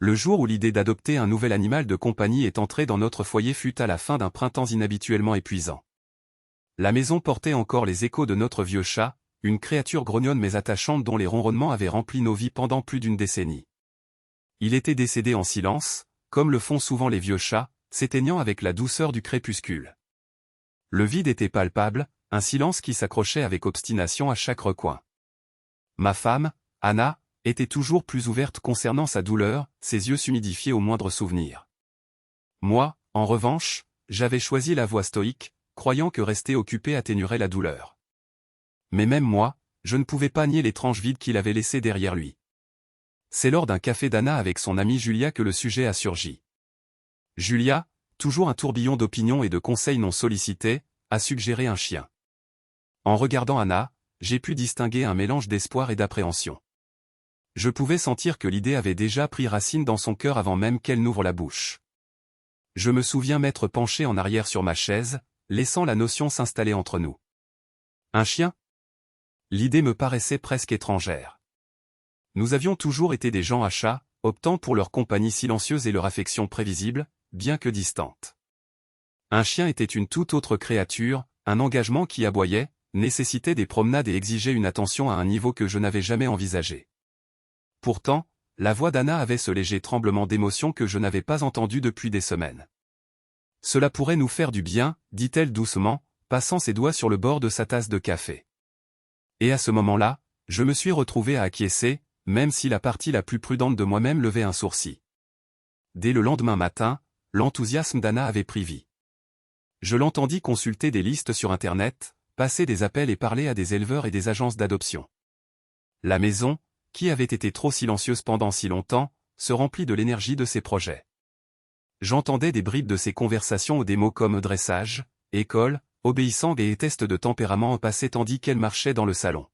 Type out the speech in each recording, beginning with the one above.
Le jour où l'idée d'adopter un nouvel animal de compagnie est entrée dans notre foyer fut à la fin d'un printemps inhabituellement épuisant. La maison portait encore les échos de notre vieux chat, une créature grognonne mais attachante dont les ronronnements avaient rempli nos vies pendant plus d'une décennie. Il était décédé en silence, comme le font souvent les vieux chats, s'éteignant avec la douceur du crépuscule. Le vide était palpable, un silence qui s'accrochait avec obstination à chaque recoin. Ma femme, Anna, était toujours plus ouverte concernant sa douleur, ses yeux s'humidifiaient au moindre souvenir. Moi, en revanche, j'avais choisi la voie stoïque, croyant que rester occupé atténuerait la douleur. Mais même moi, je ne pouvais pas nier l'étrange vide qu'il avait laissé derrière lui. C'est lors d'un café d'Anna avec son amie Julia que le sujet a surgi. Julia, toujours un tourbillon d'opinions et de conseils non sollicités, a suggéré un chien. En regardant Anna, j'ai pu distinguer un mélange d'espoir et d'appréhension. Je pouvais sentir que l'idée avait déjà pris racine dans son cœur avant même qu'elle n'ouvre la bouche. Je me souviens m'être penché en arrière sur ma chaise, laissant la notion s'installer entre nous. Un chien ? L'idée me paraissait presque étrangère. Nous avions toujours été des gens à chat, optant pour leur compagnie silencieuse et leur affection prévisible, bien que distante. Un chien était une toute autre créature, un engagement qui aboyait, nécessitait des promenades et exigeait une attention à un niveau que je n'avais jamais envisagé. Pourtant, la voix d'Anna avait ce léger tremblement d'émotion que je n'avais pas entendu depuis des semaines. « Cela pourrait nous faire du bien », dit-elle doucement, passant ses doigts sur le bord de sa tasse de café. Et à ce moment-là, je me suis retrouvé à acquiescer, même si la partie la plus prudente de moi-même levait un sourcil. Dès le lendemain matin, l'enthousiasme d'Anna avait pris vie. Je l'entendis consulter des listes sur Internet, passer des appels et parler à des éleveurs et des agences d'adoption. La maison, qui avait été trop silencieuse pendant si longtemps, se remplit de l'énergie de ses projets. J'entendais des bribes de ses conversations ou des mots comme dressage, école, obéissant et test de tempérament passaient tandis qu'elle marchait dans le salon.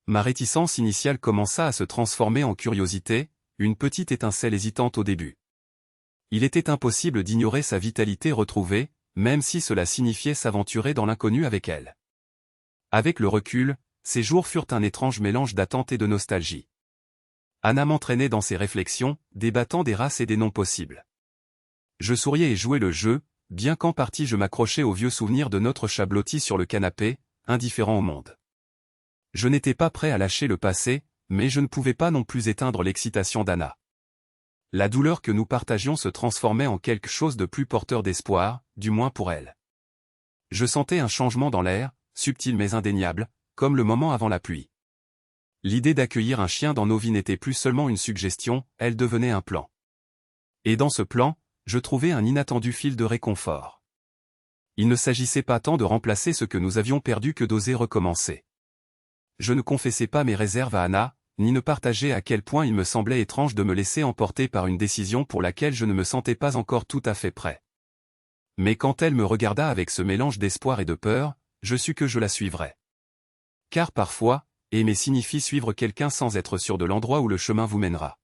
Ma réticence initiale commença à se transformer en curiosité, une petite étincelle hésitante au début. Il était impossible d'ignorer sa vitalité retrouvée, même si cela signifiait s'aventurer dans l'inconnu avec elle. Avec le recul, ces jours furent un étrange mélange d'attente et de nostalgie. Anna m'entraînait dans ses réflexions, débattant des races et des noms possibles. Je souriais et jouais le jeu, bien qu'en partie je m'accrochais aux vieux souvenirs de notre chat blotti sur le canapé, indifférent au monde. Je n'étais pas prêt à lâcher le passé, mais je ne pouvais pas non plus éteindre l'excitation d'Anna. La douleur que nous partagions se transformait en quelque chose de plus porteur d'espoir, du moins pour elle. Je sentais un changement dans l'air, subtil mais indéniable, comme le moment avant la pluie. L'idée d'accueillir un chien dans nos vies n'était plus seulement une suggestion, elle devenait un plan. Et dans ce plan, je trouvais un inattendu fil de réconfort. Il ne s'agissait pas tant de remplacer ce que nous avions perdu que d'oser recommencer. Je ne confessais pas mes réserves à Anna, ni ne partageais à quel point il me semblait étrange de me laisser emporter par une décision pour laquelle je ne me sentais pas encore tout à fait prêt. Mais quand elle me regarda avec ce mélange d'espoir et de peur, je sus que je la suivrais. Car parfois, aimer signifie suivre quelqu'un sans être sûr de l'endroit où le chemin vous mènera.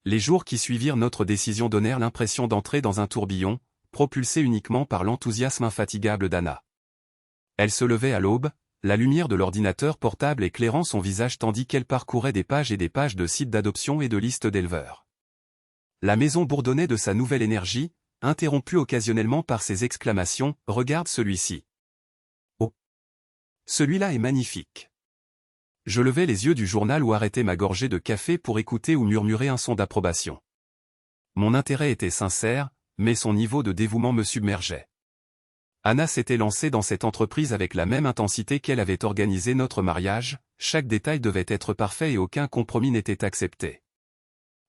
Les jours qui suivirent notre décision donnèrent l'impression d'entrer dans un tourbillon, propulsé uniquement par l'enthousiasme infatigable d'Anna. Elle se levait à l'aube, la lumière de l'ordinateur portable éclairant son visage tandis qu'elle parcourait des pages et des pages de sites d'adoption et de listes d'éleveurs. La maison bourdonnait de sa nouvelle énergie, interrompue occasionnellement par ses exclamations « Regarde celui-ci !»« Oh ! Celui-là est magnifique !» Je levai les yeux du journal ou arrêtai ma gorgée de café pour écouter ou murmurer un son d'approbation. Mon intérêt était sincère, mais son niveau de dévouement me submergeait. Anna s'était lancée dans cette entreprise avec la même intensité qu'elle avait organisé notre mariage, chaque détail devait être parfait et aucun compromis n'était accepté.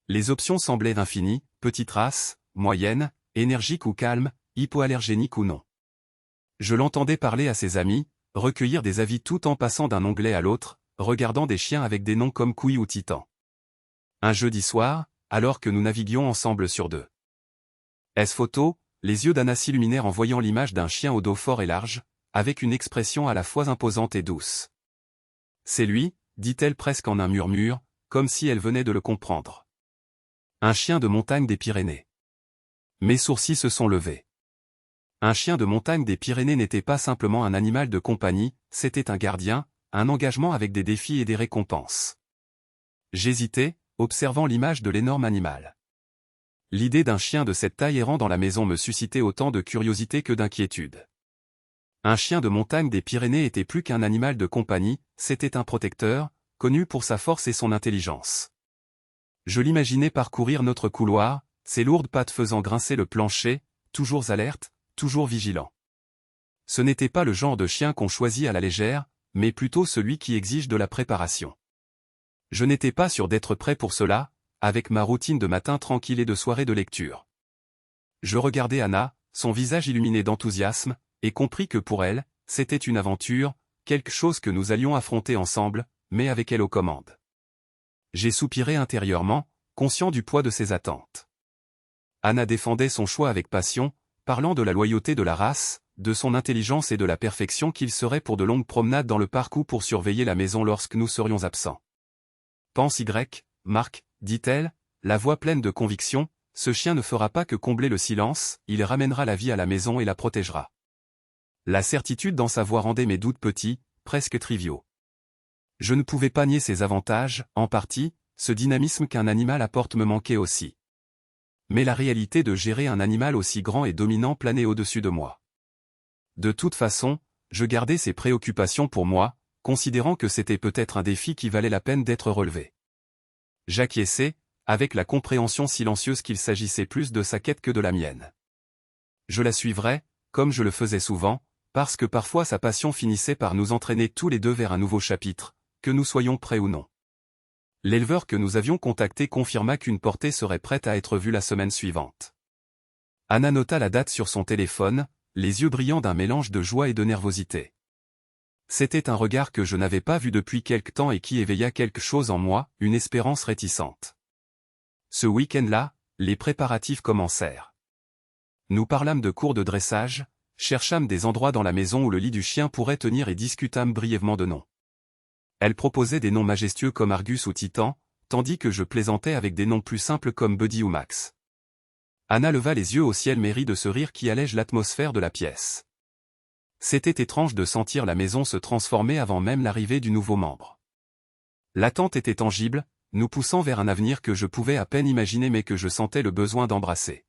Les options semblaient infinies, petite race, moyenne, énergique ou calme, hypoallergénique ou non. Je l'entendais parler à ses amis, recueillir des avis tout en passant d'un onglet à l'autre, regardant des chiens avec des noms comme Couille ou Titan. Un jeudi soir, alors que nous naviguions ensemble sur deux. Photo, les yeux d'Anna s'illuminèrent en voyant l'image d'un chien au dos fort et large, avec une expression à la fois imposante et douce. « C'est lui », dit-elle presque en un murmure, comme si elle venait de le comprendre. Un chien de montagne des Pyrénées. Mes sourcils se sont levés. Un chien de montagne des Pyrénées n'était pas simplement un animal de compagnie, c'était un gardien, un engagement avec des défis et des récompenses. J'hésitais, observant l'image de l'énorme animal. L'idée d'un chien de cette taille errant dans la maison me suscitait autant de curiosité que d'inquiétude. Un chien de montagne des Pyrénées était plus qu'un animal de compagnie, c'était un protecteur, connu pour sa force et son intelligence. Je l'imaginais parcourir notre couloir, ses lourdes pattes faisant grincer le plancher, toujours alerte, toujours vigilant. Ce n'était pas le genre de chien qu'on choisit à la légère, mais plutôt celui qui exige de la préparation. Je n'étais pas sûr d'être prêt pour cela, avec ma routine de matin tranquille et de soirée de lecture. Je regardais Anna, son visage illuminé d'enthousiasme, et compris que pour elle, c'était une aventure, quelque chose que nous allions affronter ensemble, mais avec elle aux commandes. J'ai soupiré intérieurement, conscient du poids de ses attentes. Anna défendait son choix avec passion, parlant de la loyauté de la race, de son intelligence et de la perfection qu'il serait pour de longues promenades dans le parc ou pour surveiller la maison lorsque nous serions absents. Pense Y, Marc, dit-elle, la voix pleine de conviction, ce chien ne fera pas que combler le silence, il ramènera la vie à la maison et la protégera. La certitude dans sa voix rendait mes doutes petits, presque triviaux. Je ne pouvais pas nier ses avantages, en partie, ce dynamisme qu'un animal apporte me manquait aussi. Mais la réalité de gérer un animal aussi grand et dominant planait au-dessus de moi. De toute façon, je gardais ces préoccupations pour moi, considérant que c'était peut-être un défi qui valait la peine d'être relevé. J'acquiesçais, avec la compréhension silencieuse qu'il s'agissait plus de sa quête que de la mienne. Je la suivrais, comme je le faisais souvent, parce que parfois sa passion finissait par nous entraîner tous les deux vers un nouveau chapitre, que nous soyons prêts ou non. L'éleveur que nous avions contacté confirma qu'une portée serait prête à être vue la semaine suivante. Anna nota la date sur son téléphone, les yeux brillants d'un mélange de joie et de nervosité. C'était un regard que je n'avais pas vu depuis quelque temps et qui éveilla quelque chose en moi, une espérance réticente. Ce week-end-là, les préparatifs commencèrent. Nous parlâmes de cours de dressage, cherchâmes des endroits dans la maison où le lit du chien pourrait tenir et discutâmes brièvement de noms. Elle proposait des noms majestueux comme Argus ou Titan, tandis que je plaisantais avec des noms plus simples comme Buddy ou Max. Anna leva les yeux au ciel mais rit de ce rire qui allège l'atmosphère de la pièce. C'était étrange de sentir la maison se transformer avant même l'arrivée du nouveau membre. L'attente était tangible, nous poussant vers un avenir que je pouvais à peine imaginer mais que je sentais le besoin d'embrasser.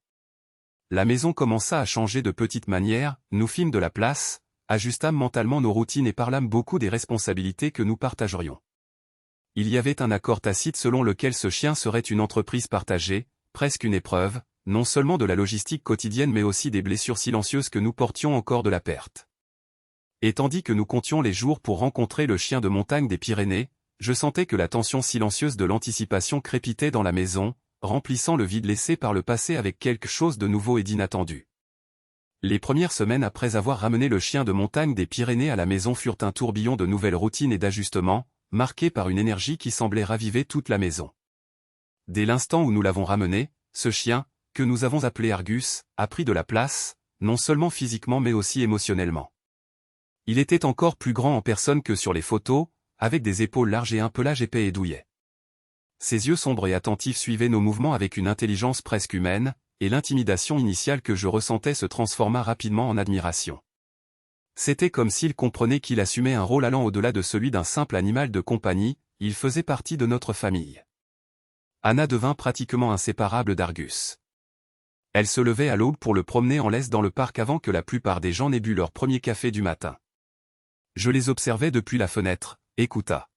La maison commença à changer de petites manières, nous fîmes de la place, ajustâmes mentalement nos routines et parlâmes beaucoup des responsabilités que nous partagerions. Il y avait un accord tacite selon lequel ce chien serait une entreprise partagée, presque une épreuve, non seulement de la logistique quotidienne mais aussi des blessures silencieuses que nous portions encore de la perte. Et tandis que nous comptions les jours pour rencontrer le chien de montagne des Pyrénées, je sentais que la tension silencieuse de l'anticipation crépitait dans la maison, remplissant le vide laissé par le passé avec quelque chose de nouveau et d'inattendu. Les premières semaines après avoir ramené le chien de montagne des Pyrénées à la maison furent un tourbillon de nouvelles routines et d'ajustements, marqués par une énergie qui semblait raviver toute la maison. Dès l'instant où nous l'avons ramené, ce chien, que nous avons appelé Argus, a pris de la place, non seulement physiquement mais aussi émotionnellement. Il était encore plus grand en personne que sur les photos, avec des épaules larges et un pelage épais et douillet. Ses yeux sombres et attentifs suivaient nos mouvements avec une intelligence presque humaine, et l'intimidation initiale que je ressentais se transforma rapidement en admiration. C'était comme s'il comprenait qu'il assumait un rôle allant au-delà de celui d'un simple animal de compagnie, il faisait partie de notre famille. Anna devint pratiquement inséparable d'Argus. Elle se levait à l'aube pour le promener en laisse dans le parc avant que la plupart des gens n'aient bu leur premier café du matin. Je les observais depuis la fenêtre, écouta.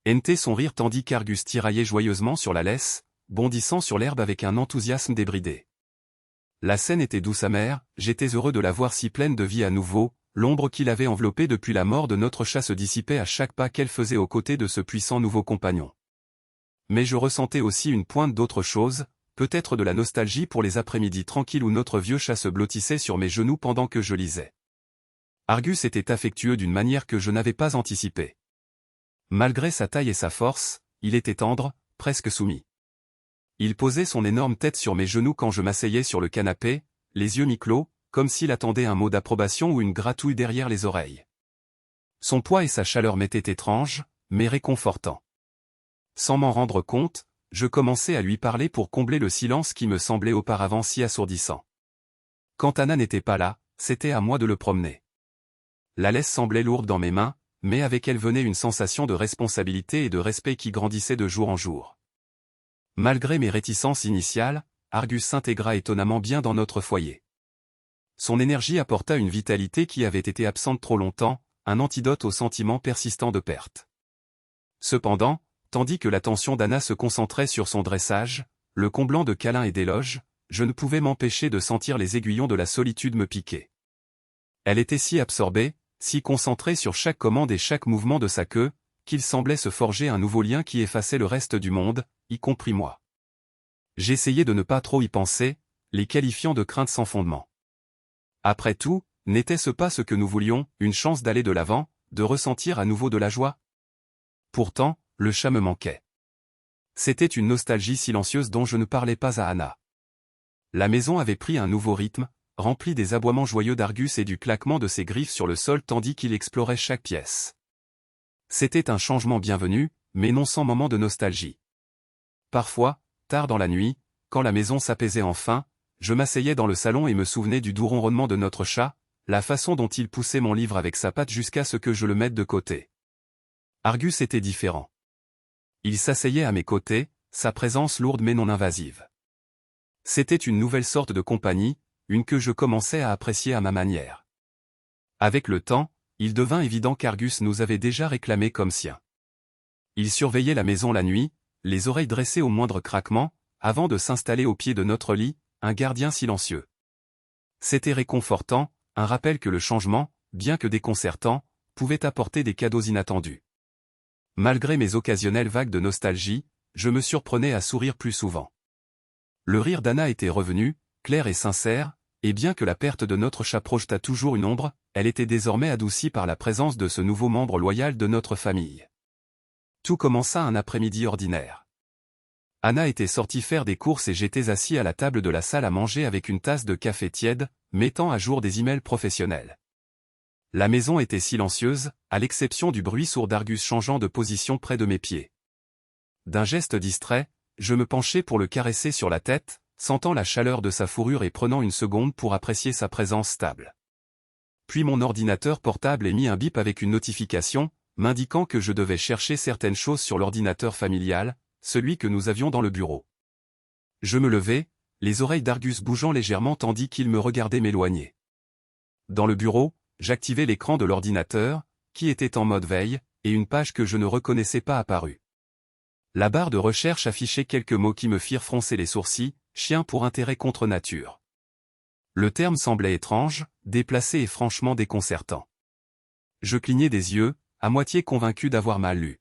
Ente son rire tandis qu'Argus tiraillait joyeusement sur la laisse, bondissant sur l'herbe avec un enthousiasme débridé. La scène était douce amère, j'étais heureux de la voir si pleine de vie à nouveau, l'ombre qui l'avait enveloppée depuis la mort de notre chat se dissipait à chaque pas qu'elle faisait aux côtés de ce puissant nouveau compagnon. Mais je ressentais aussi une pointe d'autre chose, peut-être de la nostalgie pour les après-midi tranquilles où notre vieux chat se blottissait sur mes genoux pendant que je lisais. Argus était affectueux d'une manière que je n'avais pas anticipée. Malgré sa taille et sa force, il était tendre, presque soumis. Il posait son énorme tête sur mes genoux quand je m'asseyais sur le canapé, les yeux mi-clos, comme s'il attendait un mot d'approbation ou une gratouille derrière les oreilles. Son poids et sa chaleur m'étaient étranges, mais réconfortants. Sans m'en rendre compte, je commençais à lui parler pour combler le silence qui me semblait auparavant si assourdissant. Quand Anna n'était pas là, c'était à moi de le promener. La laisse semblait lourde dans mes mains, mais avec elle venait une sensation de responsabilité et de respect qui grandissait de jour en jour. Malgré mes réticences initiales, Argus s'intégra étonnamment bien dans notre foyer. Son énergie apporta une vitalité qui avait été absente trop longtemps, un antidote au sentiment persistant de perte. Cependant, tandis que l'attention d'Anna se concentrait sur son dressage, le comblant de câlins et d'éloges, je ne pouvais m'empêcher de sentir les aiguillons de la solitude me piquer. Elle était si absorbée, si concentrée sur chaque commande et chaque mouvement de sa queue, qu'il semblait se forger un nouveau lien qui effaçait le reste du monde, y compris moi. J'essayais de ne pas trop y penser, les qualifiant de craintes sans fondement. Après tout, n'était-ce pas ce que nous voulions, une chance d'aller de l'avant, de ressentir à nouveau de la joie? Pourtant, le chat me manquait. C'était une nostalgie silencieuse dont je ne parlais pas à Anna. La maison avait pris un nouveau rythme, rempli des aboiements joyeux d'Argus et du claquement de ses griffes sur le sol tandis qu'il explorait chaque pièce. C'était un changement bienvenu, mais non sans moment de nostalgie. Parfois, tard dans la nuit, quand la maison s'apaisait enfin, je m'asseyais dans le salon et me souvenais du doux ronronnement de notre chat, la façon dont il poussait mon livre avec sa patte jusqu'à ce que je le mette de côté. Argus était différent. Il s'asseyait à mes côtés, sa présence lourde mais non invasive. C'était une nouvelle sorte de compagnie, une que je commençais à apprécier à ma manière. Avec le temps, il devint évident qu'Argus nous avait déjà réclamés comme siens. Il surveillait la maison la nuit, les oreilles dressées au moindre craquement, avant de s'installer au pied de notre lit, un gardien silencieux. C'était réconfortant, un rappel que le changement, bien que déconcertant, pouvait apporter des cadeaux inattendus. Malgré mes occasionnelles vagues de nostalgie, je me surprenais à sourire plus souvent. Le rire d'Anna était revenu, clair et sincère, et bien que la perte de notre chat projetât toujours une ombre, elle était désormais adoucie par la présence de ce nouveau membre loyal de notre famille. Tout commença un après-midi ordinaire. Anna était sortie faire des courses et j'étais assis à la table de la salle à manger avec une tasse de café tiède, mettant à jour des emails professionnels. La maison était silencieuse, à l'exception du bruit sourd d'Argus changeant de position près de mes pieds. D'un geste distrait, je me penchai pour le caresser sur la tête, sentant la chaleur de sa fourrure et prenant une seconde pour apprécier sa présence stable. Puis mon ordinateur portable émit un bip avec une notification, m'indiquant que je devais chercher certaines choses sur l'ordinateur familial, celui que nous avions dans le bureau. Je me levai, les oreilles d'Argus bougeant légèrement tandis qu'il me regardait m'éloigner. Dans le bureau, j'activai l'écran de l'ordinateur, qui était en mode veille, et une page que je ne reconnaissais pas apparut. La barre de recherche affichait quelques mots qui me firent froncer les sourcils, chien pour intérêt contre nature. Le terme semblait étrange, déplacé et franchement déconcertant. Je clignai des yeux, à moitié convaincu d'avoir mal lu.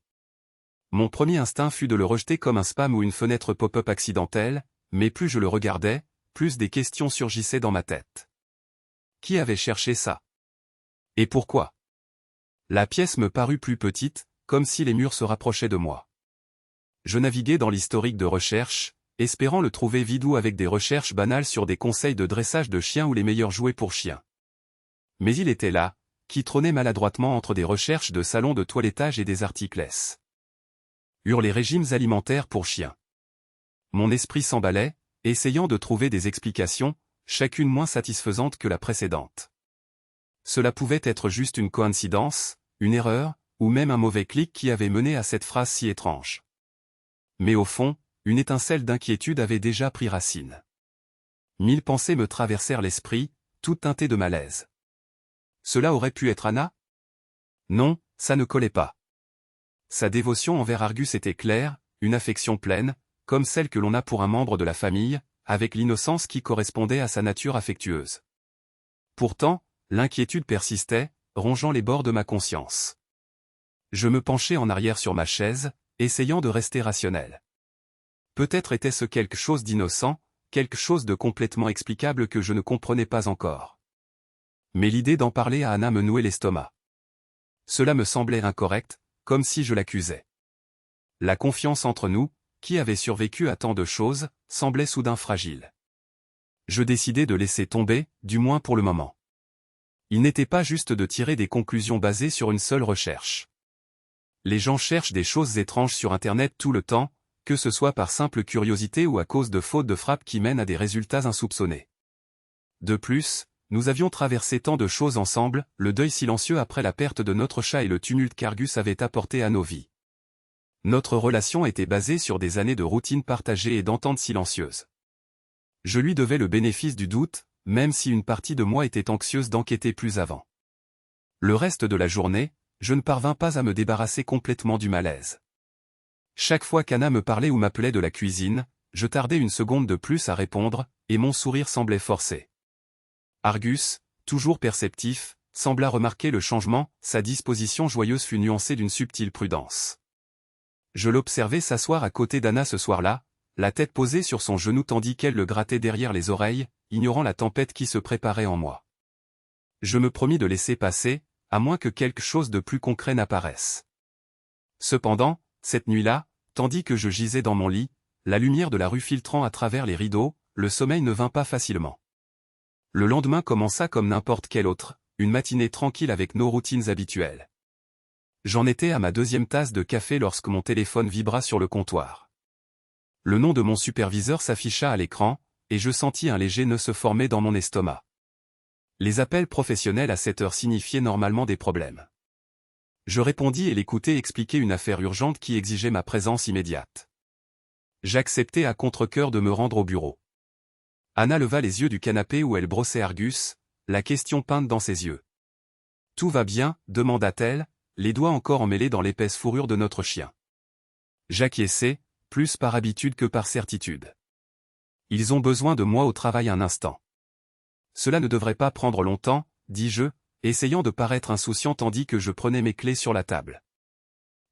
Mon premier instinct fut de le rejeter comme un spam ou une fenêtre pop-up accidentelle, mais plus je le regardais, plus des questions surgissaient dans ma tête. Qui avait cherché ça? Et pourquoi? La pièce me parut plus petite, comme si les murs se rapprochaient de moi. Je naviguai dans l'historique de recherche, espérant le trouver vide ou avec des recherches banales sur des conseils de dressage de chiens ou les meilleurs jouets pour chiens. Mais il était là, qui trônait maladroitement entre des recherches de salons de toilettage et des articles les régimes alimentaires pour chiens. Mon esprit s'emballait, essayant de trouver des explications, chacune moins satisfaisante que la précédente. Cela pouvait être juste une coïncidence, une erreur, ou même un mauvais clic qui avait mené à cette phrase si étrange. Mais au fond, une étincelle d'inquiétude avait déjà pris racine. 1000 pensées me traversèrent l'esprit, toutes teintées de malaise. Cela aurait pu être Anna? Non, ça ne collait pas. Sa dévotion envers Argus était claire, une affection pleine, comme celle que l'on a pour un membre de la famille, avec l'innocence qui correspondait à sa nature affectueuse. Pourtant, l'inquiétude persistait, rongeant les bords de ma conscience. Je me penchai en arrière sur ma chaise, essayant de rester rationnel. Peut-être était-ce quelque chose d'innocent, quelque chose de complètement explicable que je ne comprenais pas encore. Mais l'idée d'en parler à Anna me nouait l'estomac. Cela me semblait incorrect, comme si je l'accusais. La confiance entre nous, qui avait survécu à tant de choses, semblait soudain fragile. Je décidai de laisser tomber, du moins pour le moment. Il n'était pas juste de tirer des conclusions basées sur une seule recherche. Les gens cherchent des choses étranges sur Internet tout le temps, que ce soit par simple curiosité ou à cause de fautes de frappe qui mènent à des résultats insoupçonnés. De plus, nous avions traversé tant de choses ensemble, le deuil silencieux après la perte de notre chat et le tumulte qu'Argus avait apporté à nos vies. Notre relation était basée sur des années de routine partagée et d'entente silencieuse. Je lui devais le bénéfice du doute, même si une partie de moi était anxieuse d'enquêter plus avant. Le reste de la journée, je ne parvins pas à me débarrasser complètement du malaise. Chaque fois qu'Anna me parlait ou m'appelait de la cuisine, je tardais une seconde de plus à répondre, et mon sourire semblait forcé. Argus, toujours perceptif, sembla remarquer le changement, sa disposition joyeuse fut nuancée d'une subtile prudence. Je l'observais s'asseoir à côté d'Anna ce soir-là, la tête posée sur son genou tandis qu'elle le grattait derrière les oreilles, ignorant la tempête qui se préparait en moi. Je me promis de laisser passer, à moins que quelque chose de plus concret n'apparaisse. Cependant, cette nuit-là, tandis que je gisais dans mon lit, la lumière de la rue filtrant à travers les rideaux, le sommeil ne vint pas facilement. Le lendemain commença comme n'importe quel autre, une matinée tranquille avec nos routines habituelles. J'en étais à ma deuxième tasse de café lorsque mon téléphone vibra sur le comptoir. Le nom de mon superviseur s'afficha à l'écran, et je sentis un léger nœud se former dans mon estomac. Les appels professionnels à cette heure signifiaient normalement des problèmes. Je répondis et l'écoutais expliquer une affaire urgente qui exigeait ma présence immédiate. J'acceptai à contre-cœur de me rendre au bureau. Anna leva les yeux du canapé où elle brossait Argus, la question peinte dans ses yeux. « Tout va bien ?» demanda-t-elle, les doigts encore emmêlés dans l'épaisse fourrure de notre chien. J'acquiesçai, plus par habitude que par certitude. « Ils ont besoin de moi au travail un instant. » « Cela ne devrait pas prendre longtemps, dis-je, essayant de paraître insouciant tandis que je prenais mes clés sur la table.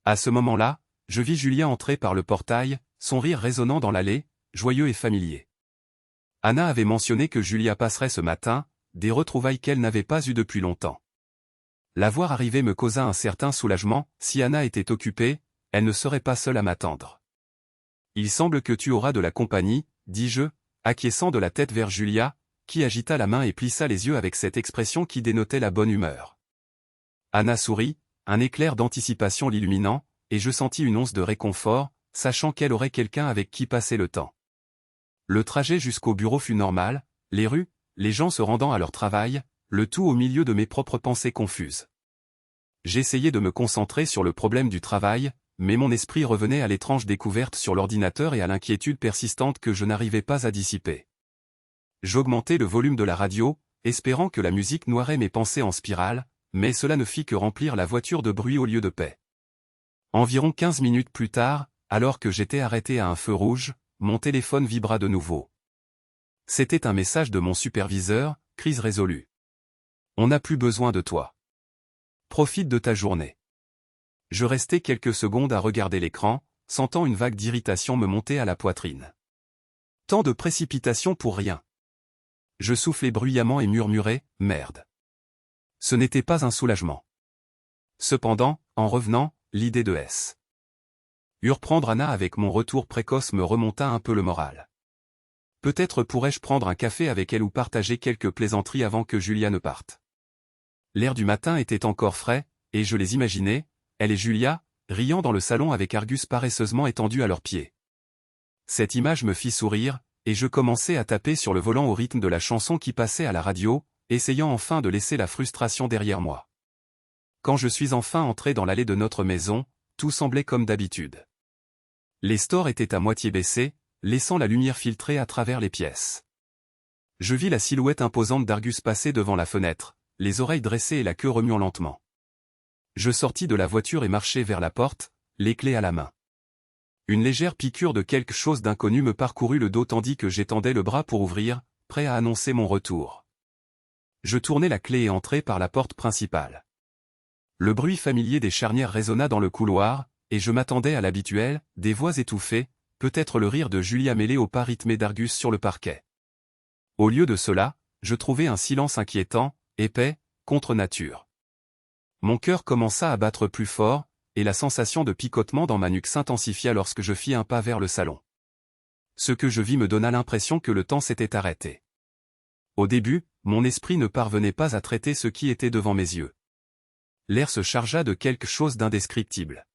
À ce moment-là, je vis Julia entrer par le portail, son rire résonnant dans l'allée, joyeux et familier. Anna avait mentionné que Julia passerait ce matin, des retrouvailles qu'elle n'avait pas eues depuis longtemps. La voir arriver me causa un certain soulagement, si Anna était occupée, elle ne serait pas seule à m'attendre. « Il semble que tu auras de la compagnie, dis-je, acquiesçant de la tête vers Julia, qui agita la main et plissa les yeux avec cette expression qui dénotait la bonne humeur. Anna sourit, un éclair d'anticipation l'illuminant, et je sentis une once de réconfort, sachant qu'elle aurait quelqu'un avec qui passer le temps. Le trajet jusqu'au bureau fut normal, les rues, les gens se rendant à leur travail, le tout au milieu de mes propres pensées confuses. J'essayais de me concentrer sur le problème du travail, mais mon esprit revenait à l'étrange découverte sur l'ordinateur et à l'inquiétude persistante que je n'arrivais pas à dissiper. J'augmentai le volume de la radio, espérant que la musique noirait mes pensées en spirale, mais cela ne fit que remplir la voiture de bruit au lieu de paix. Environ 15 minutes plus tard, alors que j'étais arrêté à un feu rouge, mon téléphone vibra de nouveau. C'était un message de mon superviseur, crise résolue. « On n'a plus besoin de toi. Profite de ta journée. » Je restai quelques secondes à regarder l'écran, sentant une vague d'irritation me monter à la poitrine. Tant de précipitation pour rien. Je soufflai bruyamment et murmurai « Merde ». Ce n'était pas un soulagement. Cependant, en revenant, l'idée de S. Reprendre Anna avec mon retour précoce me remonta un peu le moral. Peut-être pourrais-je prendre un café avec elle ou partager quelques plaisanteries avant que Julia ne parte. L'air du matin était encore frais, et je les imaginais, elle et Julia, riant dans le salon avec Argus paresseusement étendu à leurs pieds. Cette image me fit sourire, et je commençai à taper sur le volant au rythme de la chanson qui passait à la radio, essayant enfin de laisser la frustration derrière moi. Quand je suis enfin entré dans l'allée de notre maison, tout semblait comme d'habitude. Les stores étaient à moitié baissés, laissant la lumière filtrer à travers les pièces. Je vis la silhouette imposante d'Argus passer devant la fenêtre, les oreilles dressées et la queue remuant lentement. Je sortis de la voiture et marchai vers la porte, les clés à la main. Une légère piqûre de quelque chose d'inconnu me parcourut le dos tandis que j'étendais le bras pour ouvrir, prêt à annoncer mon retour. Je tournai la clé et entrai par la porte principale. Le bruit familier des charnières résonna dans le couloir, et je m'attendais à l'habituel, des voix étouffées, peut-être le rire de Julia mêlé au pas rythmé d'Argus sur le parquet. Au lieu de cela, je trouvai un silence inquiétant, épais, contre nature. Mon cœur commença à battre plus fort, et la sensation de picotement dans ma nuque s'intensifia lorsque je fis un pas vers le salon. Ce que je vis me donna l'impression que le temps s'était arrêté. Au début, mon esprit ne parvenait pas à traiter ce qui était devant mes yeux. L'air se chargea de quelque chose d'indescriptible.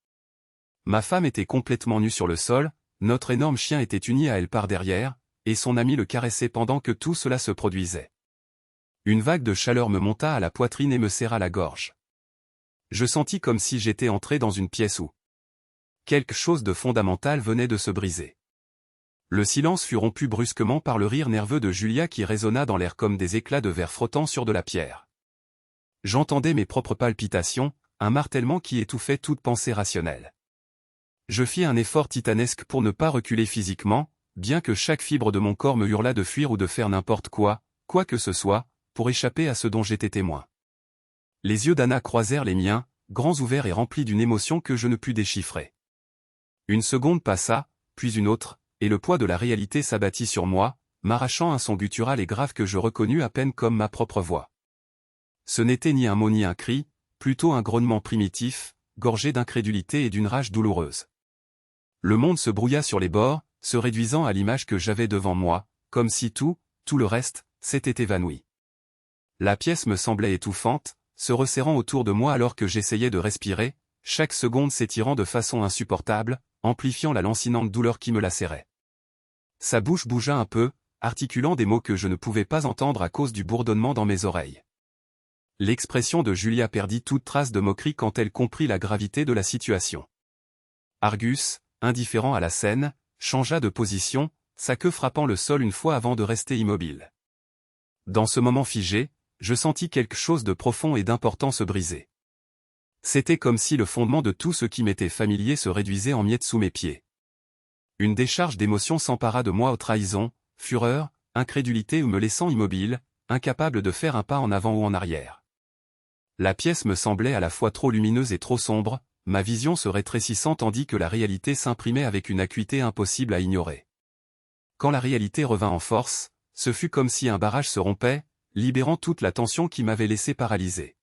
Ma femme était complètement nue sur le sol, notre énorme chien était uni à elle par derrière, et son ami le caressait pendant que tout cela se produisait. Une vague de chaleur me monta à la poitrine et me serra la gorge. Je sentis comme si j'étais entré dans une pièce où quelque chose de fondamental venait de se briser. Le silence fut rompu brusquement par le rire nerveux de Julia qui résonna dans l'air comme des éclats de verre frottant sur de la pierre. J'entendais mes propres palpitations, un martèlement qui étouffait toute pensée rationnelle. Je fis un effort titanesque pour ne pas reculer physiquement, bien que chaque fibre de mon corps me hurlât de fuir ou de faire n'importe quoi, quoi que ce soit, pour échapper à ce dont j'étais témoin. Les yeux d'Anna croisèrent les miens, grands ouverts et remplis d'une émotion que je ne pus déchiffrer. Une seconde passa, puis une autre, et le poids de la réalité s'abattit sur moi, m'arrachant un son guttural et grave que je reconnus à peine comme ma propre voix. Ce n'était ni un mot ni un cri, plutôt un grognement primitif, gorgé d'incrédulité et d'une rage douloureuse. Le monde se brouilla sur les bords, se réduisant à l'image que j'avais devant moi, comme si tout le reste, s'était évanoui. La pièce me semblait étouffante, se resserrant autour de moi alors que j'essayais de respirer, chaque seconde s'étirant de façon insupportable, amplifiant la lancinante douleur qui me lacérait. Sa bouche bougea un peu, articulant des mots que je ne pouvais pas entendre à cause du bourdonnement dans mes oreilles. L'expression de Julia perdit toute trace de moquerie quand elle comprit la gravité de la situation. Argus, indifférent à la scène, changea de position, sa queue frappant le sol une fois avant de rester immobile. Dans ce moment figé, je sentis quelque chose de profond et d'important se briser. C'était comme si le fondement de tout ce qui m'était familier se réduisait en miettes sous mes pieds. Une décharge d'émotions s'empara de moi aux trahisons, fureur, incrédulité ou me laissant immobile, incapable de faire un pas en avant ou en arrière. La pièce me semblait à la fois trop lumineuse et trop sombre, ma vision se rétrécissant tandis que la réalité s'imprimait avec une acuité impossible à ignorer. Quand la réalité revint en force, ce fut comme si un barrage se rompait, libérant toute la tension qui m'avait laissé paralysé.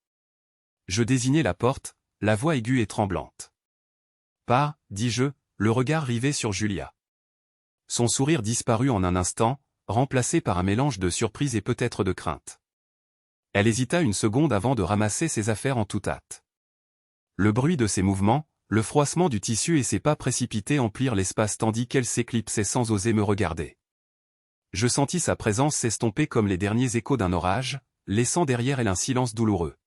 Je désignai la porte, la voix aiguë et tremblante. « Pas », dis-je, le regard rivé sur Julia. Son sourire disparut en un instant, remplacé par un mélange de surprise et peut-être de crainte. Elle hésita une seconde avant de ramasser ses affaires en toute hâte. Le bruit de ses mouvements, le froissement du tissu et ses pas précipités emplirent l'espace tandis qu'elle s'éclipsait sans oser me regarder. Je sentis sa présence s'estomper comme les derniers échos d'un orage, laissant derrière elle un silence douloureux.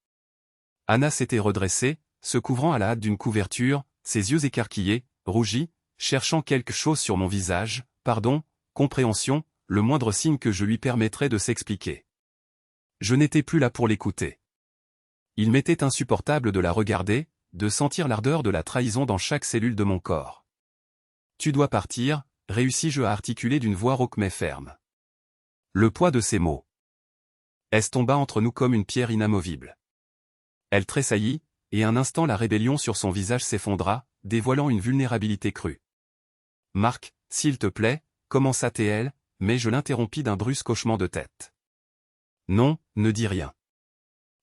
Anna s'était redressée, se couvrant à la hâte d'une couverture, ses yeux écarquillés, rougis, cherchant quelque chose sur mon visage, pardon, compréhension, le moindre signe que je lui permettrais de s'expliquer. Je n'étais plus là pour l'écouter. Il m'était insupportable de la regarder, de sentir l'ardeur de la trahison dans chaque cellule de mon corps. « Tu dois partir », réussis-je à articuler d'une voix rauque mais ferme. Le poids de ces mots. Elle tomba entre nous comme une pierre inamovible. Elle tressaillit, et un instant la rébellion sur son visage s'effondra, dévoilant une vulnérabilité crue. « Marc, s'il te plaît », commença-t-elle, mais je l'interrompis d'un brusque hochement de tête. « Non, ne dis rien.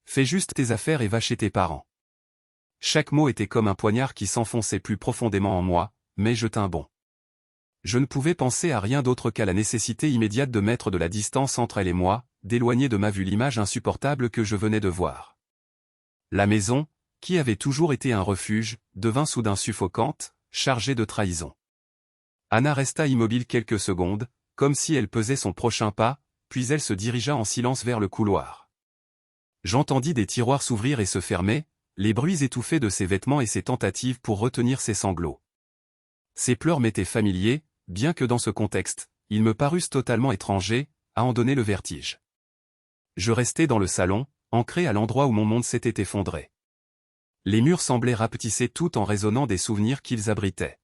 Fais juste tes affaires et va chez tes parents. » Chaque mot était comme un poignard qui s'enfonçait plus profondément en moi, mais je tins bon. Je ne pouvais penser à rien d'autre qu'à la nécessité immédiate de mettre de la distance entre elle et moi, d'éloigner de ma vue l'image insupportable que je venais de voir. La maison, qui avait toujours été un refuge, devint soudain suffocante, chargée de trahison. Anna resta immobile quelques secondes, comme si elle pesait son prochain pas, puis elle se dirigea en silence vers le couloir. J'entendis des tiroirs s'ouvrir et se fermer, les bruits étouffés de ses vêtements et ses tentatives pour retenir ses sanglots. Ses pleurs m'étaient familiers, bien que dans ce contexte, ils me parussent totalement étrangers, à en donner le vertige. Je restai dans le salon, ancré à l'endroit où mon monde s'était effondré. Les murs semblaient rapetisser tout en résonnant des souvenirs qu'ils abritaient.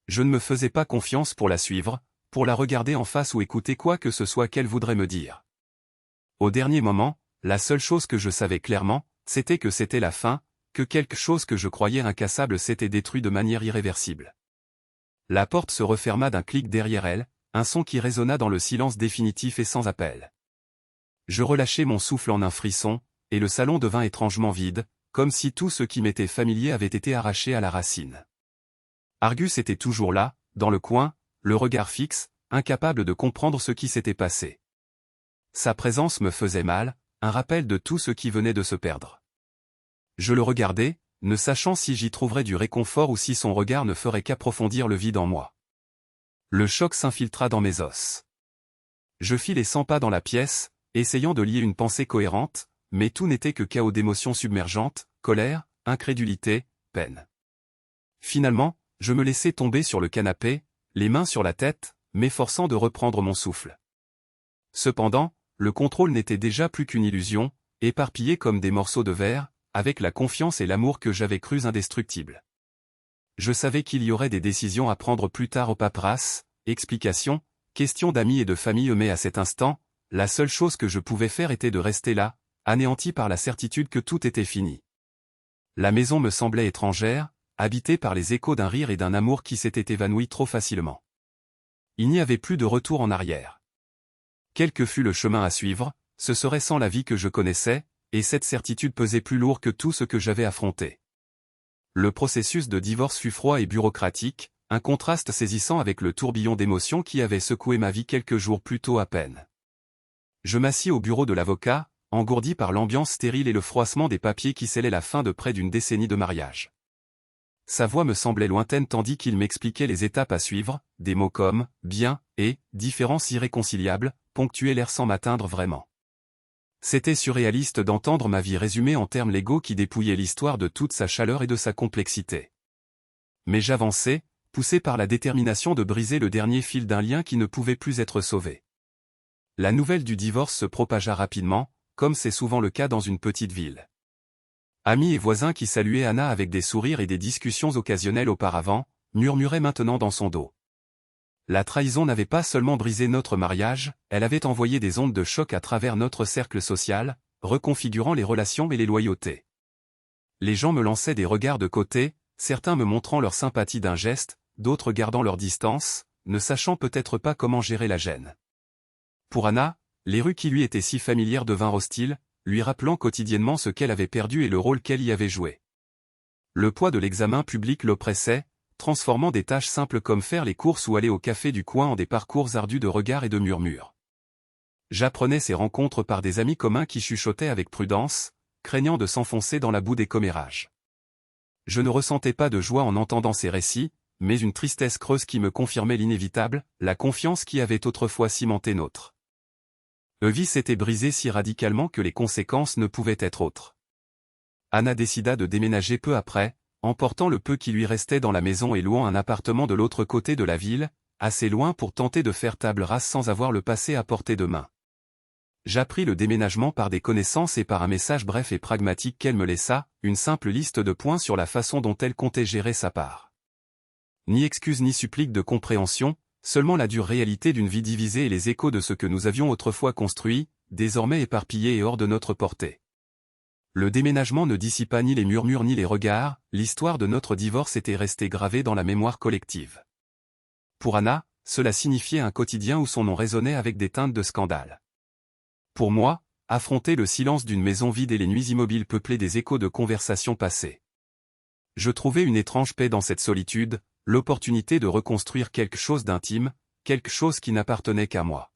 Je ne me faisais pas confiance pour la suivre, pour la regarder en face ou écouter quoi que ce soit qu'elle voudrait me dire. Au dernier moment, la seule chose que je savais clairement, c'était que c'était la fin, que quelque chose que je croyais incassable s'était détruit de manière irréversible. La porte se referma d'un clic derrière elle, un son qui résonna dans le silence définitif et sans appel. Je relâchai mon souffle en un frisson, et le salon devint étrangement vide, comme si tout ce qui m'était familier avait été arraché à la racine. Argus était toujours là, dans le coin, le regard fixe, incapable de comprendre ce qui s'était passé. Sa présence me faisait mal, un rappel de tout ce qui venait de se perdre. Je le regardais, ne sachant si j'y trouverais du réconfort ou si son regard ne ferait qu'approfondir le vide en moi. Le choc s'infiltra dans mes os. Je fis les 100 pas dans la pièce, essayant de lier une pensée cohérente, mais tout n'était que chaos d'émotions submergentes, colère, incrédulité, peine. Finalement, je me laissai tomber sur le canapé, les mains sur la tête, m'efforçant de reprendre mon souffle. Cependant, le contrôle n'était déjà plus qu'une illusion, éparpillé comme des morceaux de verre, avec la confiance et l'amour que j'avais crus indestructibles. Je savais qu'il y aurait des décisions à prendre plus tard aux paperasses, explications, questions d'amis et de famille, mais à cet instant, la seule chose que je pouvais faire était de rester là, anéanti par la certitude que tout était fini. La maison me semblait étrangère, habitée par les échos d'un rire et d'un amour qui s'était évanoui trop facilement. Il n'y avait plus de retour en arrière. Quel que fût le chemin à suivre, ce serait sans la vie que je connaissais, et cette certitude pesait plus lourd que tout ce que j'avais affronté. Le processus de divorce fut froid et bureaucratique, un contraste saisissant avec le tourbillon d'émotions qui avait secoué ma vie quelques jours plus tôt à peine. Je m'assis au bureau de l'avocat, engourdi par l'ambiance stérile et le froissement des papiers qui scellaient la fin de près d'une décennie de mariage. Sa voix me semblait lointaine tandis qu'il m'expliquait les étapes à suivre, des mots comme « bien » et « différences irréconciliables » ponctuaient l'air sans m'atteindre vraiment. C'était surréaliste d'entendre ma vie résumée en termes légaux qui dépouillaient l'histoire de toute sa chaleur et de sa complexité. Mais j'avançais, poussé par la détermination de briser le dernier fil d'un lien qui ne pouvait plus être sauvé. La nouvelle du divorce se propagea rapidement, comme c'est souvent le cas dans une petite ville. Amis et voisins qui saluaient Anna avec des sourires et des discussions occasionnelles auparavant, murmuraient maintenant dans son dos. La trahison n'avait pas seulement brisé notre mariage, elle avait envoyé des ondes de choc à travers notre cercle social, reconfigurant les relations et les loyautés. Les gens me lançaient des regards de côté, certains me montrant leur sympathie d'un geste, d'autres gardant leur distance, ne sachant peut-être pas comment gérer la gêne. Pour Anna, les rues qui lui étaient si familières devinrent hostiles, lui rappelant quotidiennement ce qu'elle avait perdu et le rôle qu'elle y avait joué. Le poids de l'examen public l'oppressait, transformant des tâches simples comme faire les courses ou aller au café du coin en des parcours ardus de regards et de murmures. J'apprenais ces rencontres par des amis communs qui chuchotaient avec prudence, craignant de s'enfoncer dans la boue des commérages. Je ne ressentais pas de joie en entendant ces récits, mais une tristesse creuse qui me confirmait l'inévitable, la confiance qui avait autrefois cimenté notre vie s'était brisée si radicalement que les conséquences ne pouvaient être autres. Anna décida de déménager peu après, emportant le peu qui lui restait dans la maison et louant un appartement de l'autre côté de la ville, assez loin pour tenter de faire table rase sans avoir le passé à portée de main. J'appris le déménagement par des connaissances et par un message bref et pragmatique qu'elle me laissa, une simple liste de points sur la façon dont elle comptait gérer sa part. Ni excuse ni supplique de compréhension, seulement la dure réalité d'une vie divisée et les échos de ce que nous avions autrefois construit, désormais éparpillés et hors de notre portée. Le déménagement ne dissipa ni les murmures ni les regards, l'histoire de notre divorce était restée gravée dans la mémoire collective. Pour Anna, cela signifiait un quotidien où son nom résonnait avec des teintes de scandale. Pour moi, affronter le silence d'une maison vide et les nuits immobiles peuplées des échos de conversations passées. Je trouvais une étrange paix dans cette solitude, l'opportunité de reconstruire quelque chose d'intime, quelque chose qui n'appartenait qu'à moi.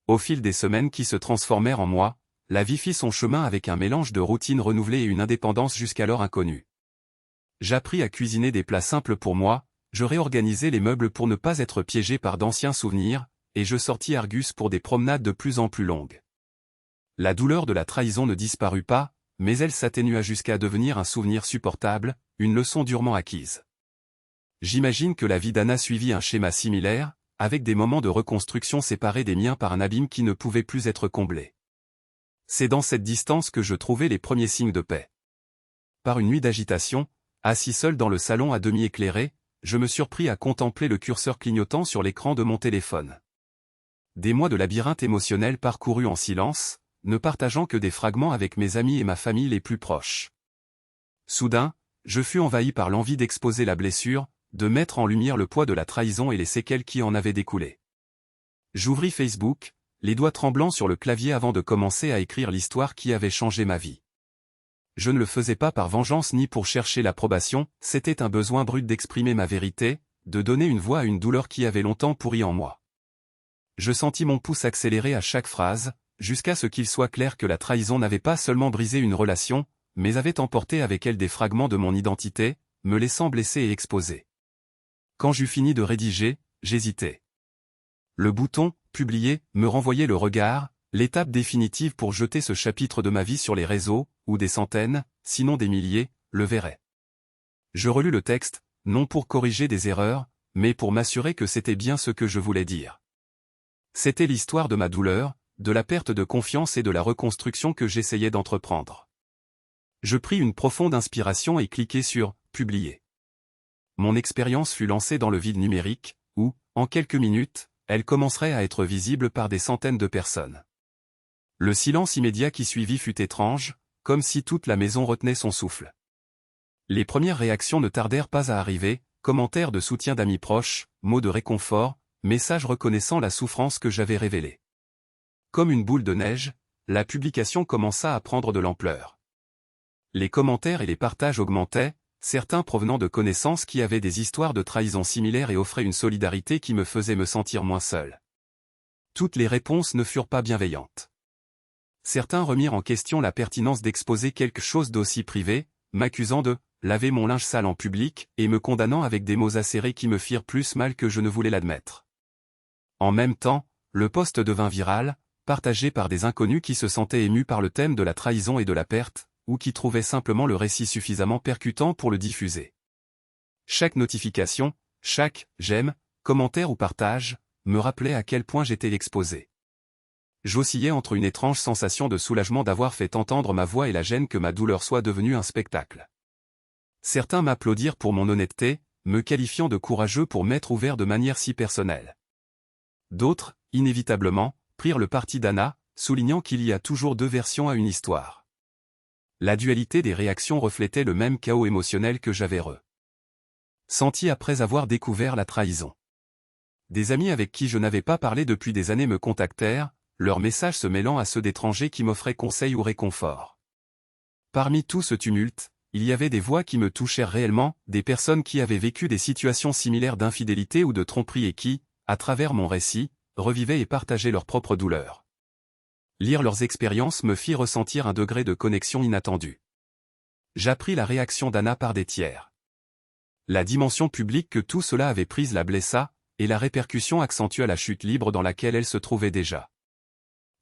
Au fil des semaines qui se transformèrent en mois, la vie fit son chemin avec un mélange de routine renouvelée et une indépendance jusqu'alors inconnue. J'appris à cuisiner des plats simples pour moi, je réorganisai les meubles pour ne pas être piégé par d'anciens souvenirs, et je sortis Argus pour des promenades de plus en plus longues. La douleur de la trahison ne disparut pas, mais elle s'atténua jusqu'à devenir un souvenir supportable, une leçon durement acquise. J'imagine que la vie d'Anna suivit un schéma similaire, avec des moments de reconstruction séparés des miens par un abîme qui ne pouvait plus être comblé. C'est dans cette distance que je trouvais les premiers signes de paix. Par une nuit d'agitation, assis seul dans le salon à demi éclairé, je me surpris à contempler le curseur clignotant sur l'écran de mon téléphone. Des mois de labyrinthe émotionnel parcourus en silence, ne partageant que des fragments avec mes amis et ma famille les plus proches. Soudain, je fus envahi par l'envie d'exposer la blessure, de mettre en lumière le poids de la trahison et les séquelles qui en avaient découlé. J'ouvris Facebook, les doigts tremblants sur le clavier avant de commencer à écrire l'histoire qui avait changé ma vie. Je ne le faisais pas par vengeance ni pour chercher l'approbation, c'était un besoin brut d'exprimer ma vérité, de donner une voix à une douleur qui avait longtemps pourri en moi. Je sentis mon pouce accélérer à chaque phrase, jusqu'à ce qu'il soit clair que la trahison n'avait pas seulement brisé une relation, mais avait emporté avec elle des fragments de mon identité, me laissant blessé et exposé. Quand j'eus fini de rédiger, j'hésitais. Le bouton « Publier » me renvoyait le regard, l'étape définitive pour jeter ce chapitre de ma vie sur les réseaux, où des centaines, sinon des milliers, le verraient. Je relus le texte, non pour corriger des erreurs, mais pour m'assurer que c'était bien ce que je voulais dire. C'était l'histoire de ma douleur, de la perte de confiance et de la reconstruction que j'essayais d'entreprendre. Je pris une profonde inspiration et cliquai sur « Publier ». Mon expérience fut lancée dans le vide numérique, où, en quelques minutes, elle commencerait à être visible par des centaines de personnes. Le silence immédiat qui suivit fut étrange, comme si toute la maison retenait son souffle. Les premières réactions ne tardèrent pas à arriver, commentaires de soutien d'amis proches, mots de réconfort, messages reconnaissant la souffrance que j'avais révélée. Comme une boule de neige, la publication commença à prendre de l'ampleur. Les commentaires et les partages augmentaient, certains provenant de connaissances qui avaient des histoires de trahison similaires et offraient une solidarité qui me faisait me sentir moins seul. Toutes les réponses ne furent pas bienveillantes. Certains remirent en question la pertinence d'exposer quelque chose d'aussi privé, m'accusant de laver mon linge sale en public et me condamnant avec des mots acérés qui me firent plus mal que je ne voulais l'admettre. En même temps, le post devint viral, partagé par des inconnus qui se sentaient émus par le thème de la trahison et de la perte, ou qui trouvaient simplement le récit suffisamment percutant pour le diffuser. Chaque notification, chaque « j'aime », commentaire ou partage, me rappelait à quel point j'étais exposé. J'oscillais entre une étrange sensation de soulagement d'avoir fait entendre ma voix et la gêne que ma douleur soit devenue un spectacle. Certains m'applaudirent pour mon honnêteté, me qualifiant de courageux pour m'être ouvert de manière si personnelle. D'autres, inévitablement, prirent le parti d'Anna, soulignant qu'il y a toujours deux versions à une histoire. La dualité des réactions reflétait le même chaos émotionnel que j'avais ressenti après avoir découvert la trahison. Des amis avec qui je n'avais pas parlé depuis des années me contactèrent, leurs messages se mêlant à ceux d'étrangers qui m'offraient conseil ou réconfort. Parmi tout ce tumulte, il y avait des voix qui me touchèrent réellement, des personnes qui avaient vécu des situations similaires d'infidélité ou de tromperie et qui, à travers mon récit, revivaient et partageaient leurs propres douleurs. Lire leurs expériences me fit ressentir un degré de connexion inattendu. J'appris la réaction d'Anna par des tiers. La dimension publique que tout cela avait prise la blessa, et la répercussion accentua la chute libre dans laquelle elle se trouvait déjà.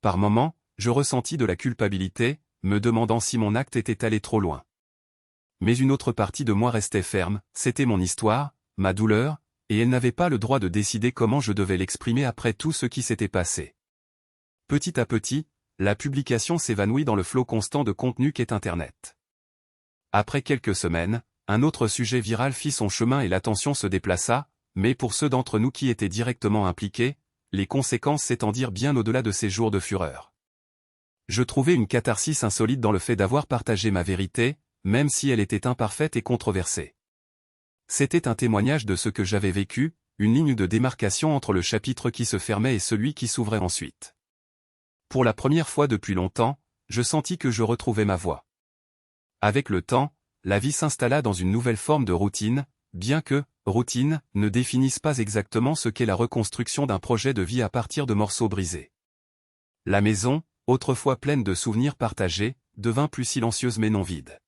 Par moments, je ressentis de la culpabilité, me demandant si mon acte était allé trop loin. Mais une autre partie de moi restait ferme, c'était mon histoire, ma douleur, et elle n'avait pas le droit de décider comment je devais l'exprimer après tout ce qui s'était passé. Petit à petit, la publication s'évanouit dans le flot constant de contenu qu'est Internet. Après quelques semaines, un autre sujet viral fit son chemin et l'attention se déplaça, mais pour ceux d'entre nous qui étaient directement impliqués, les conséquences s'étendirent bien au-delà de ces jours de fureur. Je trouvais une catharsis insolite dans le fait d'avoir partagé ma vérité, même si elle était imparfaite et controversée. C'était un témoignage de ce que j'avais vécu, une ligne de démarcation entre le chapitre qui se fermait et celui qui s'ouvrait ensuite. Pour la première fois depuis longtemps, je sentis que je retrouvais ma voie. Avec le temps, la vie s'installa dans une nouvelle forme de routine, bien que « routine » ne définisse pas exactement ce qu'est la reconstruction d'un projet de vie à partir de morceaux brisés. La maison, autrefois pleine de souvenirs partagés, devint plus silencieuse mais non vide.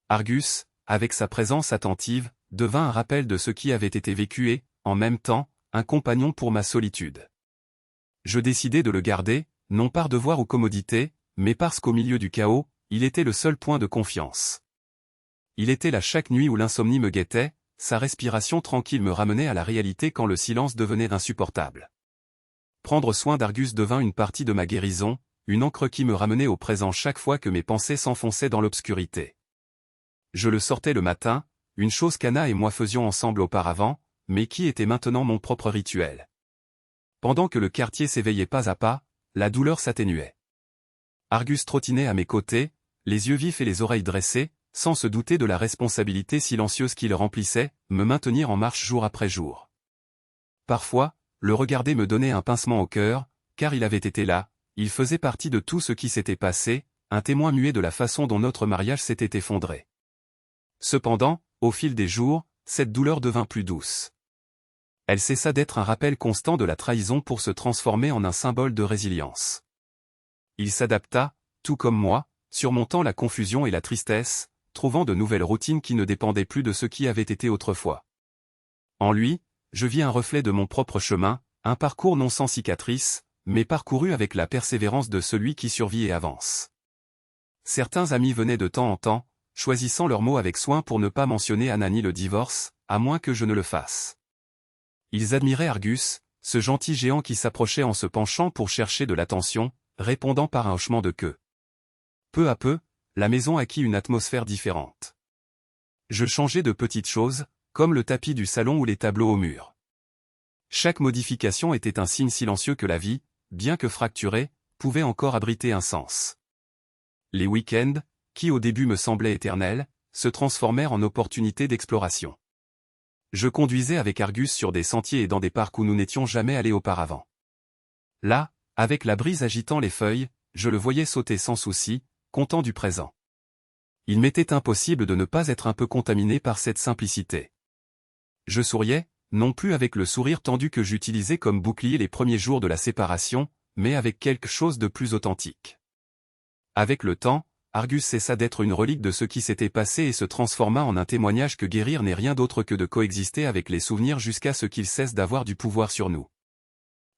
Argus, avec sa présence attentive, devint un rappel de ce qui avait été vécu et, en même temps, un compagnon pour ma solitude. Je décidai de le garder, non par devoir ou commodité, mais parce qu'au milieu du chaos, il était le seul point de confiance. Il était là chaque nuit où l'insomnie me guettait, sa respiration tranquille me ramenait à la réalité quand le silence devenait insupportable. Prendre soin d'Argus devint une partie de ma guérison, une encre qui me ramenait au présent chaque fois que mes pensées s'enfonçaient dans l'obscurité. Je le sortais le matin, une chose qu'Anna et moi faisions ensemble auparavant, mais qui était maintenant mon propre rituel. Pendant que le quartier s'éveillait pas à pas, la douleur s'atténuait. Argus trottinait à mes côtés, les yeux vifs et les oreilles dressées, sans se douter de la responsabilité silencieuse qui le remplissait, me maintenir en marche jour après jour. Parfois, le regarder me donnait un pincement au cœur, car il avait été là, il faisait partie de tout ce qui s'était passé, un témoin muet de la façon dont notre mariage s'était effondré. Cependant, au fil des jours, cette douleur devint plus douce. Elle cessa d'être un rappel constant de la trahison pour se transformer en un symbole de résilience. Il s'adapta, tout comme moi, surmontant la confusion et la tristesse, trouvant de nouvelles routines qui ne dépendaient plus de ce qui avait été autrefois. En lui, je vis un reflet de mon propre chemin, un parcours non sans cicatrices, mais parcouru avec la persévérance de celui qui survit et avance. Certains amis venaient de temps en temps, choisissant leurs mots avec soin pour ne pas mentionner Anna ni le divorce, à moins que je ne le fasse. Ils admiraient Argus, ce gentil géant qui s'approchait en se penchant pour chercher de l'attention, répondant par un hochement de queue. Peu à peu, la maison acquit une atmosphère différente. Je changeais de petites choses, comme le tapis du salon ou les tableaux au mur. Chaque modification était un signe silencieux que la vie, bien que fracturée, pouvait encore abriter un sens. Les week-ends, qui au début me semblaient éternels, se transformèrent en opportunités d'exploration. Je conduisais avec Argus sur des sentiers et dans des parcs où nous n'étions jamais allés auparavant. Là, avec la brise agitant les feuilles, je le voyais sauter sans souci, content du présent. Il m'était impossible de ne pas être un peu contaminé par cette simplicité. Je souriais, non plus avec le sourire tendu que j'utilisais comme bouclier les premiers jours de la séparation, mais avec quelque chose de plus authentique. Avec le temps, Argus cessa d'être une relique de ce qui s'était passé et se transforma en un témoignage que guérir n'est rien d'autre que de coexister avec les souvenirs jusqu'à ce qu'ils cessent d'avoir du pouvoir sur nous.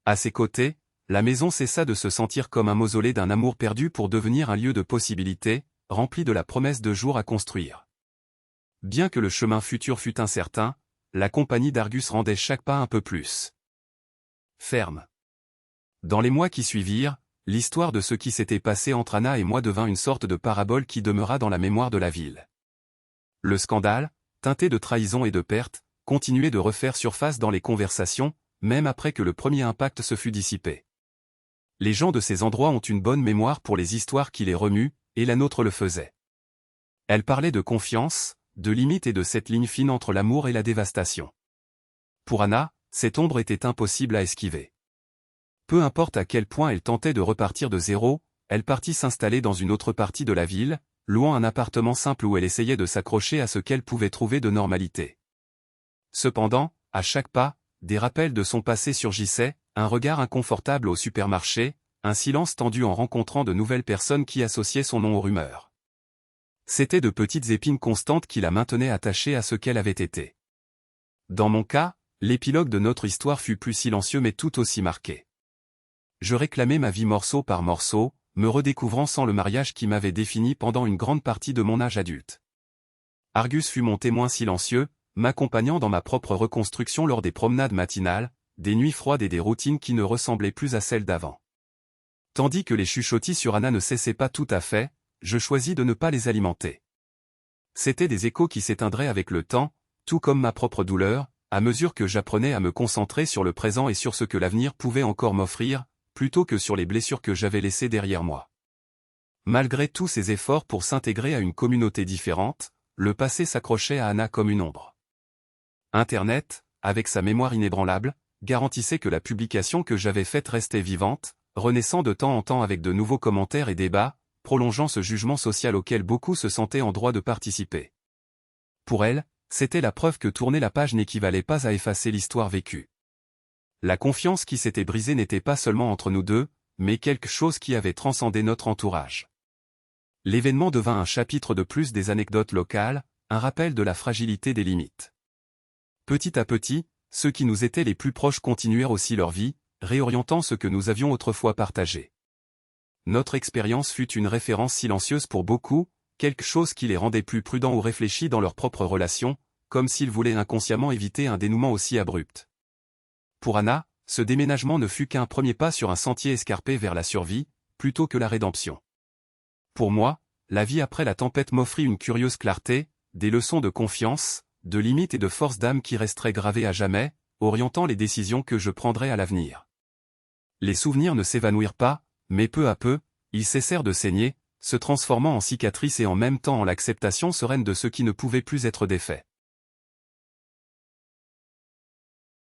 À ses côtés, la maison cessa de se sentir comme un mausolée d'un amour perdu pour devenir un lieu de possibilités, rempli de la promesse de jours à construire. Bien que le chemin futur fût incertain, la compagnie d'Argus rendait chaque pas un peu plus ferme. Dans les mois qui suivirent, l'histoire de ce qui s'était passé entre Anna et moi devint une sorte de parabole qui demeura dans la mémoire de la ville. Le scandale, teinté de trahison et de perte, continuait de refaire surface dans les conversations, même après que le premier impact se fût dissipé. Les gens de ces endroits ont une bonne mémoire pour les histoires qui les remuent, et la nôtre le faisait. Elle parlait de confiance, de limites et de cette ligne fine entre l'amour et la dévastation. Pour Anna, cette ombre était impossible à esquiver. Peu importe à quel point elle tentait de repartir de zéro, elle partit s'installer dans une autre partie de la ville, louant un appartement simple où elle essayait de s'accrocher à ce qu'elle pouvait trouver de normalité. Cependant, à chaque pas, des rappels de son passé surgissaient, un regard inconfortable au supermarché, un silence tendu en rencontrant de nouvelles personnes qui associaient son nom aux rumeurs. C'étaient de petites épines constantes qui la maintenaient attachée à ce qu'elle avait été. Dans mon cas, l'épilogue de notre histoire fut plus silencieux mais tout aussi marqué. Je réclamais ma vie morceau par morceau, me redécouvrant sans le mariage qui m'avait défini pendant une grande partie de mon âge adulte. Argus fut mon témoin silencieux, m'accompagnant dans ma propre reconstruction lors des promenades matinales, des nuits froides et des routines qui ne ressemblaient plus à celles d'avant. Tandis que les chuchottis sur Anna ne cessaient pas tout à fait, je choisis de ne pas les alimenter. C'étaient des échos qui s'éteindraient avec le temps, tout comme ma propre douleur, à mesure que j'apprenais à me concentrer sur le présent et sur ce que l'avenir pouvait encore m'offrir, plutôt que sur les blessures que j'avais laissées derrière moi. Malgré tous ces efforts pour s'intégrer à une communauté différente, le passé s'accrochait à Anna comme une ombre. Internet, avec sa mémoire inébranlable, garantissait que la publication que j'avais faite restait vivante, renaissant de temps en temps avec de nouveaux commentaires et débats, prolongeant ce jugement social auquel beaucoup se sentaient en droit de participer. Pour elle, c'était la preuve que tourner la page n'équivalait pas à effacer l'histoire vécue. La confiance qui s'était brisée n'était pas seulement entre nous deux, mais quelque chose qui avait transcendé notre entourage. L'événement devint un chapitre de plus des anecdotes locales, un rappel de la fragilité des limites. Petit à petit, ceux qui nous étaient les plus proches continuèrent aussi leur vie, réorientant ce que nous avions autrefois partagé. Notre expérience fut une référence silencieuse pour beaucoup, quelque chose qui les rendait plus prudents ou réfléchis dans leurs propres relations, comme s'ils voulaient inconsciemment éviter un dénouement aussi abrupt. Pour Anna, ce déménagement ne fut qu'un premier pas sur un sentier escarpé vers la survie, plutôt que la rédemption. Pour moi, la vie après la tempête m'offrit une curieuse clarté, des leçons de confiance, de limites et de force d'âme qui resteraient gravées à jamais, orientant les décisions que je prendrais à l'avenir. Les souvenirs ne s'évanouirent pas, mais peu à peu, ils cessèrent de saigner, se transformant en cicatrices et en même temps en l'acceptation sereine de ce qui ne pouvait plus être défait.